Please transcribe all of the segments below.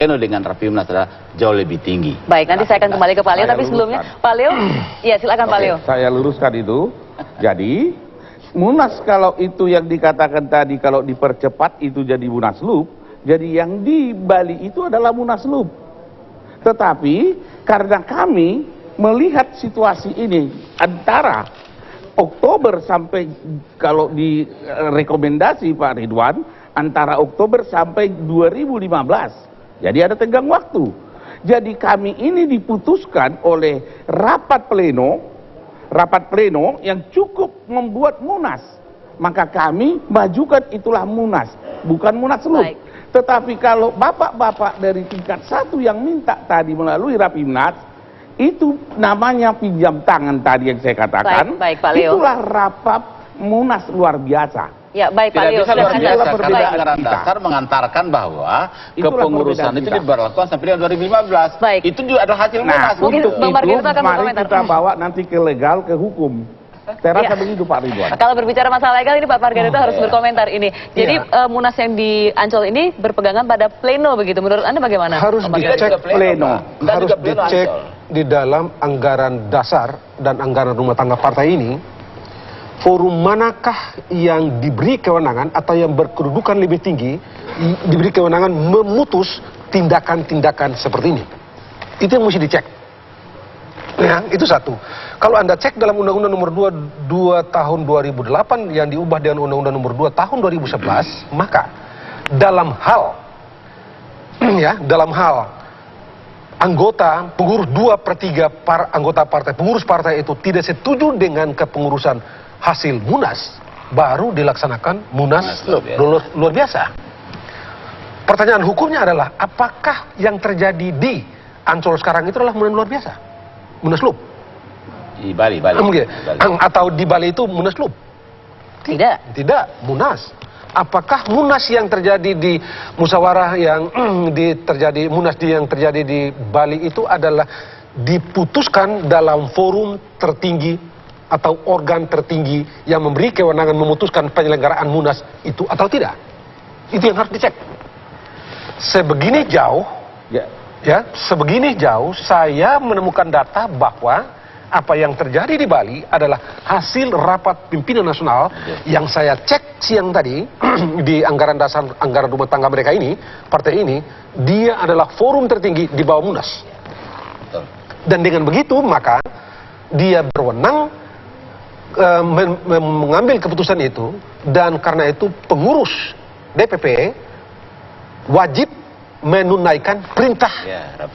pleno dengan Rapimnas adalah jauh lebih tinggi. Baik, nanti saya akan kembali ke Pak Leo, tapi sebelumnya Pak Leo, ya silakan Pak Leo. Saya luruskan itu. Jadi Munas kalau itu yang dikatakan tadi kalau dipercepat itu jadi Munaslup, jadi yang di Bali itu adalah Munaslup. Tetapi karena kami melihat situasi ini antara Oktober sampai kalau di rekomendasi Pak Ridwan antara Oktober sampai 2015. Jadi ada tenggang waktu. Jadi kami ini diputuskan oleh rapat pleno yang cukup membuat Munas. Maka kami majukan itulah Munas, bukan Munaslup. Tetapi kalau bapak-bapak dari tingkat 1 yang minta tadi melalui Rapimnas, itu namanya pinjam tangan tadi yang saya katakan. Baik, Pak Leo. Itulah rapat Munas luar biasa. Ya, baik Pak Leo. Tidak bisa luar biasa karena perbedaan anggaran kita. dasar mengantarkan bahwa Itulah kepengurusan perbedaan itu kita. diberlakukan sampai dengan 2015. Baik. Itu juga adalah hasil Nah, Munas. Mungkin untuk Bang itu Margarito akan mari berkomentar. kita bawa nanti ke legal, ke hukum. Saya rasa begitu Pak Ridwan. Kalau berbicara masalah legal ini Pak Margarito harus berkomentar ini. Jadi Munas yang di Ancol ini berpegangan pada pleno begitu. Menurut Anda bagaimana? Harus dicek pleno. harus dicek di dalam anggaran dasar dan anggaran rumah tangga partai ini, forum manakah yang diberi kewenangan atau yang berkedudukan lebih tinggi diberi kewenangan memutus tindakan-tindakan seperti ini. Itu yang mesti dicek. Ya, itu satu. Kalau Anda cek dalam Undang-Undang Nomor 22 Tahun 2008 yang diubah dengan Undang-Undang Nomor 2 Tahun 2011, maka dalam hal anggota pengurus 2/3 para anggota partai, pengurus partai itu tidak setuju dengan kepengurusan hasil Munas, baru dilaksanakan Munas luar biasa. Pertanyaan hukumnya adalah, apakah yang terjadi di Ancol sekarang itu adalah Munas luar biasa? Munaslup? Di Bali. Atau di Bali itu Munaslup? Tidak. Tidak, Munas. Apakah Munas yang terjadi di musyawarah yang yang terjadi di Bali itu adalah diputuskan dalam forum tertinggi atau organ tertinggi yang memberi kewenangan memutuskan penyelenggaraan Munas itu atau tidak? Itu yang harus dicek. Sebegini jauh, sebegini jauh saya menemukan data bahwa apa yang terjadi di Bali adalah hasil rapat pimpinan nasional yang saya cek siang tadi di anggaran dasar, anggaran rumah tangga mereka ini, partai ini, dia adalah forum tertinggi di bawah Munas. Dan dengan begitu maka dia berwenang mengambil keputusan itu, dan karena itu pengurus DPP wajib menunaikan perintah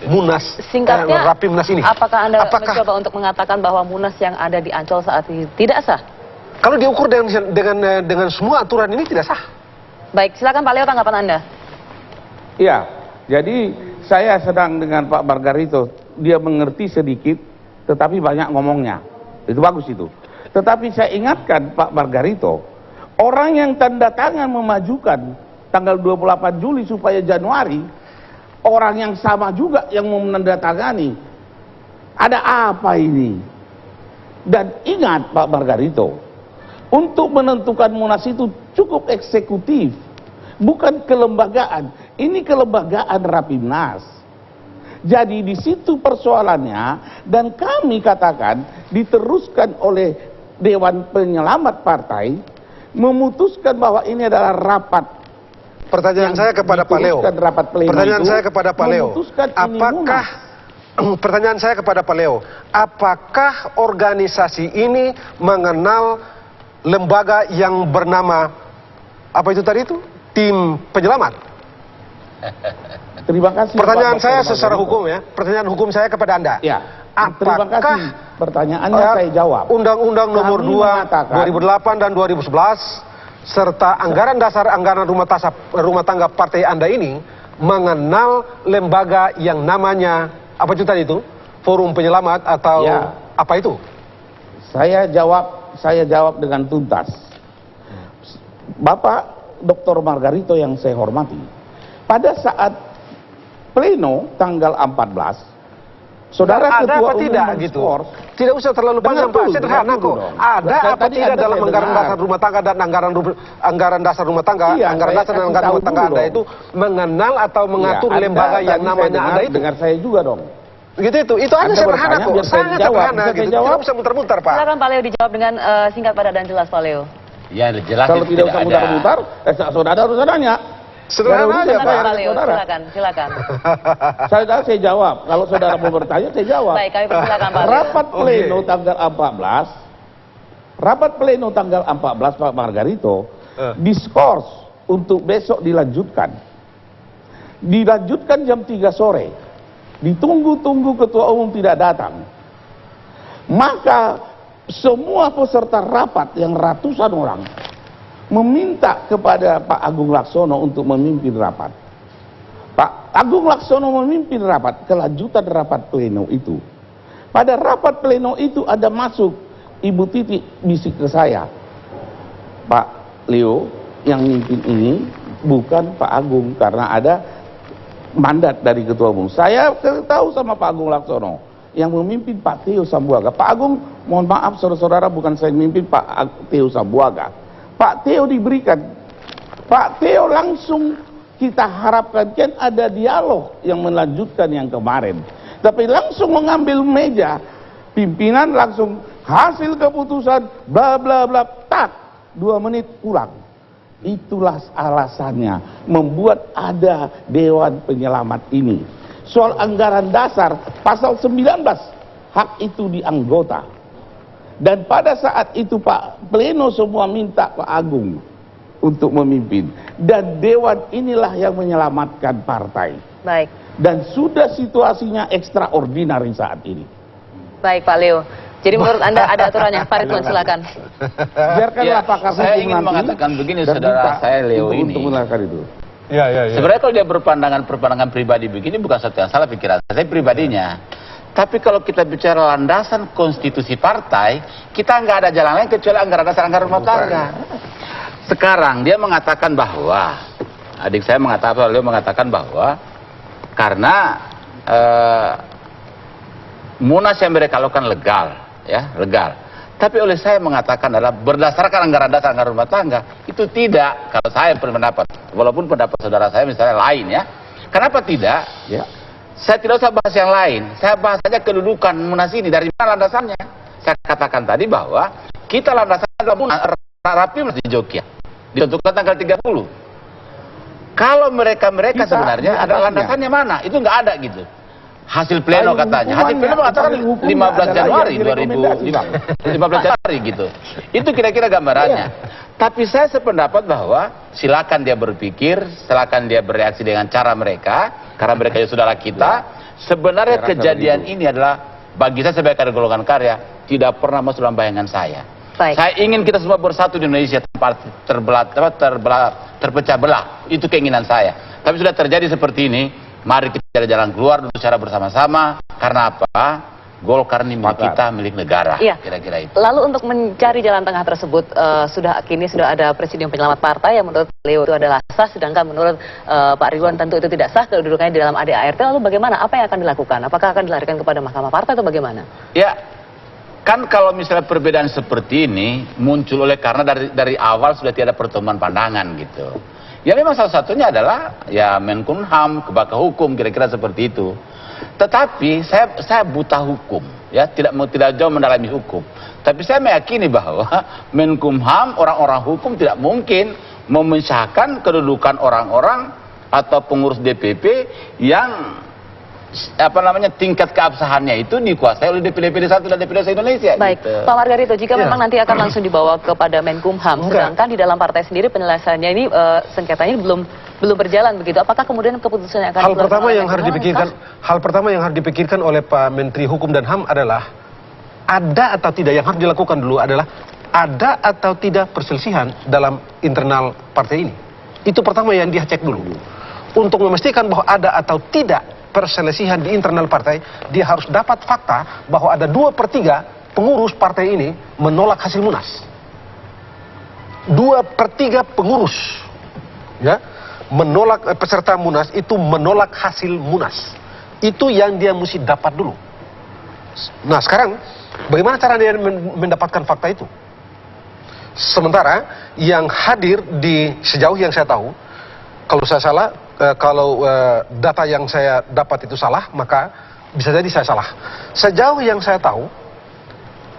Munas, Singkatnya, Rapimnas ini. Apakah Anda mencoba untuk mengatakan bahwa Munas yang ada di Ancol saat ini tidak sah? Kalau diukur dengan semua aturan ini tidak sah. Baik, silakan Pak Leo, tanggapan Anda. Iya, jadi saya sedang dengan Pak Margarito. Dia mengerti sedikit, tetapi banyak ngomongnya. Itu bagus itu. Tetapi saya ingatkan Pak Margarito, orang yang tanda tangan memajukan tanggal 28 Juli supaya Januari, orang yang sama juga yang mau menandatangani. Ada apa ini? Dan ingat Pak Margarito, untuk menentukan Munas itu cukup eksekutif, bukan kelembagaan. Ini kelembagaan Rapimnas. Jadi di situ persoalannya, dan kami katakan diteruskan oleh Dewan Penyelamat Partai memutuskan bahwa ini adalah rapat. Pertanyaan saya kepada Pak Leo. Pertanyaan saya kepada Pak Leo. Apakah pertanyaan saya kepada Pak Leo, apakah organisasi ini mengenal lembaga yang bernama apa itu tadi itu? Tim Penyelamat? Terima kasih. Pertanyaan saya secara hukum ya. Pertanyaan hukum saya kepada Anda. Ya. Terima kasih. Pertanyaannya saya jawab. Undang-Undang Nomor 2 2008 dan 2011 serta anggaran dasar, anggaran rumah tangga partai Anda ini mengenal lembaga yang namanya apa itu tadi itu? Forum Penyelamat atau apa itu? Saya jawab dengan tuntas. Bapak Dr. Margarito yang saya hormati, pada saat pleno tanggal 14 Saudara ada ketua apa umum tidak men- gitu? skors, Tidak usah terlalu panjang, Dengar Pak. dulu, Sederhana dengar dulu kok. dong. Ada Saya apa tadi tidak Anda dalam anggaran dengar. dasar rumah tangga dan anggaran dasar rumah tangga, Iya, anggaran saya dasar dan kasih anggaran tahu rumah tangga dulu Anda dong. itu mengenal atau mengatur Ya, Anda lembaga yang tadi saya namanya dengar, ada itu? Dengar saya juga dong. Gitu itu Anda Anda sederhana bertanya, kok, biar saya sangat jawab. sederhana Bisa saya gitu. jawab? Tidak usah muter-muter, Pak. Silakan Pak Leo dijawab dengan singkat, padat dan jelas, Pak Leo. Ya jelas Kalau itu tidak usah ada. mutar-mutar, saudara harus nanya. Sederhana aja, Silakan Pak. Pak Leo, Saudara. silakan. Saya jawab. Kalau saudara mau bertanya, saya jawab. Baik, kami persilakan Pak Leo. Rapat pleno Oke. tanggal 14, rapat pleno tanggal 14 Pak Margarito, diskors untuk besok dilanjutkan. Dilanjutkan jam 3 sore. Ditunggu-tunggu ketua umum tidak datang. Maka semua peserta rapat yang ratusan orang meminta kepada Pak Agung Laksono untuk memimpin rapat. Pak Agung Laksono memimpin rapat, kelanjutan rapat pleno itu. Pada rapat pleno itu ada masuk Ibu Titi bisik ke saya, Pak Leo yang mimpin ini bukan Pak Agung karena ada mandat dari ketua umum. Saya tahu sama Pak Agung Laksono yang memimpin Pak Theo Sambuaga. Pak Agung, mohon maaf saudara-saudara, bukan saya memimpin Pak Theo Sambuaga. Pak Theo diberikan, Pak Theo langsung kita harapkan kan ada dialog yang melanjutkan yang kemarin. Tapi langsung mengambil meja, pimpinan langsung hasil keputusan, bla bla bla, tak, 2 menit pulang. Itulah alasannya membuat ada Dewan Penyelamat ini. Soal anggaran dasar, pasal 19, hak itu di anggota. Dan pada saat itu Pak Pleno semua minta Pak Agung untuk memimpin. Dan Dewan inilah yang menyelamatkan partai. Baik. Dan sudah situasinya ekstraordinari saat ini. Baik Pak Leo. Jadi menurut Anda ada aturannya. Pak Ridwan silakan. Biarkanlah Ya, pakar saya hukum ingin nanti mengatakan begini, dan saudara minta saya Leo untuk ini. melakukan itu. Ya. Sebenarnya kalau dia berpandangan pribadi begini bukan sesuatu yang salah pikiran saya pribadinya. Tapi kalau kita bicara landasan konstitusi partai, kita nggak ada jalan lain kecuali anggaran dasar anggaran rumah tangga. Sekarang dia mengatakan bahwa, adik saya mengatakan, Leo mengatakan bahwa karena Munas yang mereka lakukan legal, ya legal. Tapi oleh saya mengatakan adalah berdasarkan anggaran dasar anggaran rumah tangga itu tidak. Kalau saya berpendapat, walaupun pendapat saudara saya misalnya lain ya. Kenapa tidak? Ya. Saya tidak usah bahas yang lain. Saya bahas saja kedudukan Munas ini. Dari mana landasannya? Saya katakan tadi bahwa kita landasannya adalah Munas Rapimnas di Jogja. Ditentukan tanggal 30. Kalau mereka Kita sebenarnya ada landasannya. landasannya mana? Itu nggak ada gitu. Hasil pleno Payung katanya. Hasil pleno hukumannya, mengatakan payung hukumnya 15 adalah Januari yang direkomendasikan. 15 Januari gitu. Itu kira-kira gambarannya. Tapi saya sependapat bahwa silakan dia berpikir, silakan dia bereaksi dengan cara mereka, karena mereka ya saudara kita. Sebenarnya Saya rasa kejadian begitu. ini adalah bagi saya sebagai kader golongan karya tidak pernah masuk dalam bayangan saya. Baik. Saya ingin kita semua bersatu di Indonesia tanpa terpecah belah. Itu keinginan saya. Tapi sudah terjadi seperti ini, mari kita cari jalan keluar dulu secara bersama-sama. Karena apa? Golkar ini milik kita, milik negara. Iya. Kira-kira itu. Lalu untuk mencari jalan tengah tersebut, kini sudah ada Presidium Penyelamat Partai yang menurut Leo itu adalah sah, sedangkan menurut Pak Ridwan tentu itu tidak sah kedudukannya di dalam ADART. Lalu bagaimana? Apa yang akan dilakukan? Apakah akan dilarikan kepada Mahkamah Partai atau bagaimana? Ya, kan kalau misalnya perbedaan seperti ini muncul oleh karena dari awal sudah tidak ada pertemuan pandangan gitu. Ya memang salah satunya adalah ya Menkumham, Kebaka Hukum, kira-kira seperti itu. Tetapi saya buta hukum, ya tidak jauh mendalami hukum. Tapi saya meyakini bahwa Menkumham, orang-orang hukum tidak mungkin memecahkan kedudukan orang-orang atau pengurus DPP yang tingkat keabsahannya itu dikuasai oleh DPD 1 dan DPD Indonesia. Baik, gitu. Pak Margarito, jika Ya. memang nanti akan langsung dibawa kepada Menkumham, Enggak. sedangkan di dalam partai sendiri penyelesaiannya ini sengketanya belum berjalan begitu. Apakah kemudian keputusannya akan Hal dikeluarkan pertama oleh yang harus Menkumham? dipikirkan, hal pertama yang harus dipikirkan oleh Pak Menteri Hukum dan HAM adalah ada atau tidak, yang harus dilakukan dulu adalah ada atau tidak perselisihan dalam internal partai ini. Itu pertama yang dia cek dulu. Untuk memastikan bahwa ada atau tidak perselisihan di internal partai, dia harus dapat fakta bahwa ada 2/3 pengurus partai ini menolak hasil Munas. 2/3 pengurus, ya, menolak peserta Munas itu menolak hasil Munas. Itu yang dia mesti dapat dulu. Nah sekarang, bagaimana cara dia mendapatkan fakta itu? Sementara yang hadir sejauh yang saya tahu, kalau saya salah, kalau data yang saya dapat itu salah, maka bisa jadi saya salah. Sejauh yang saya tahu,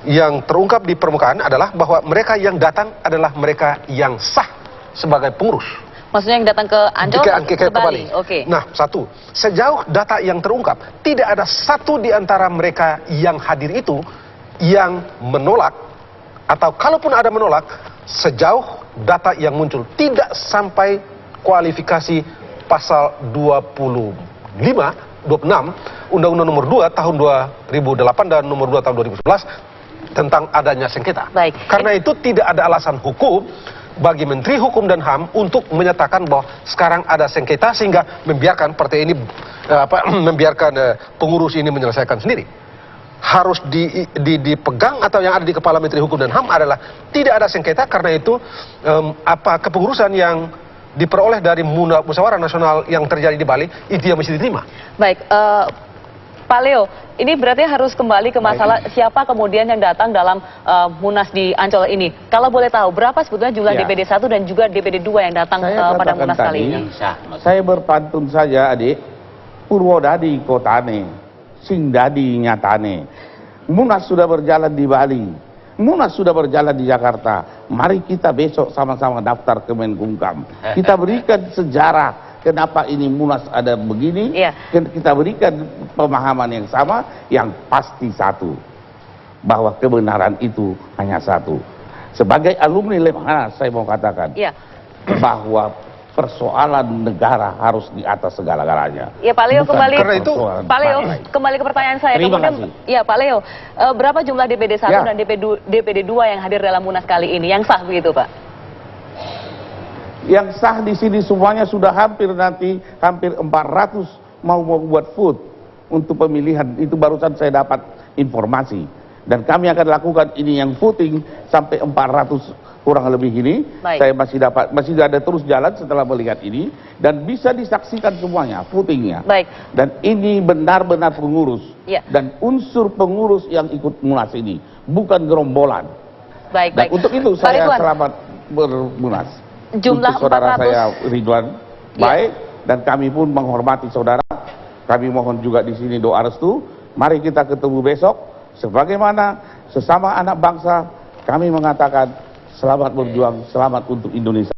yang terungkap di permukaan adalah bahwa mereka yang datang adalah mereka yang sah sebagai pengurus. Maksudnya yang datang ke Ancol Ke Bali. Oke. Nah, satu, sejauh data yang terungkap, tidak ada satu di antara mereka yang hadir itu yang menolak, atau kalaupun ada menolak, sejauh data yang muncul tidak sampai kualifikasi pasal 26 Undang-Undang nomor 2 tahun 2008 dan nomor 2 tahun 2011 tentang adanya sengketa. Baik. Karena itu tidak ada alasan hukum bagi Menteri Hukum dan HAM untuk menyatakan bahwa sekarang ada sengketa sehingga membiarkan partai ini membiarkan pengurus ini menyelesaikan sendiri. Harus dipegang atau yang ada di kepala Menteri Hukum dan HAM adalah tidak ada sengketa, karena itu kepengurusan yang diperoleh dari musyawarah nasional yang terjadi di Bali itu yang mesti diterima. Baik, Pak Leo, ini berarti harus kembali ke masalah siapa kemudian yang datang dalam Munas di Ancol ini. Kalau boleh tahu, berapa sebetulnya jumlah Ya. DPD 1 dan juga DPD 2 yang datang pada Munas kali ini? Saya berpantun saja, adik. Purwodadi kotane, Singdadi nyatane. Munas sudah berjalan di Bali, Munas sudah berjalan di Jakarta. Mari kita besok sama-sama daftar ke Menkumham. Kita berikan sejarah kenapa ini Munas ada begini. Iya. Kita berikan pemahaman yang sama, yang pasti satu, bahwa kebenaran itu hanya satu. Sebagai alumni Lemhanas, saya mau katakan Iya. bahwa persoalan negara harus di atas segala-galanya. Ya Pak Leo, Bukan kembali karena itu, persoalan Pak Leo, partai. kembali ke pertanyaan saya. Terima Kemudian, kasih. ya Pak Leo, berapa jumlah DPD 1 Ya. dan DPD 2 yang hadir dalam Munas kali ini? Yang sah begitu, Pak? Yang sah di sini semuanya sudah hampir 400 mau membuat vote untuk pemilihan. Itu barusan saya dapat informasi. Dan kami akan lakukan ini yang voting sampai 400 kurang lebih ini. Baik. Saya masih ada terus jalan setelah melihat ini, dan bisa disaksikan semuanya votingnya. Baik. Dan ini benar-benar pengurus Ya. dan unsur pengurus yang ikut Munas ini, bukan gerombolan. Baik, Dan baik. untuk itu Pak saya Ridwan, selamat bermunas. Jumlah Untuk saudara 400. saya Ridwan, Ya. baik, dan kami pun menghormati saudara. Kami mohon juga di sini doa restu. Mari kita ketemu besok, sebagaimana sesama anak bangsa kami mengatakan selamat berjuang, selamat untuk Indonesia.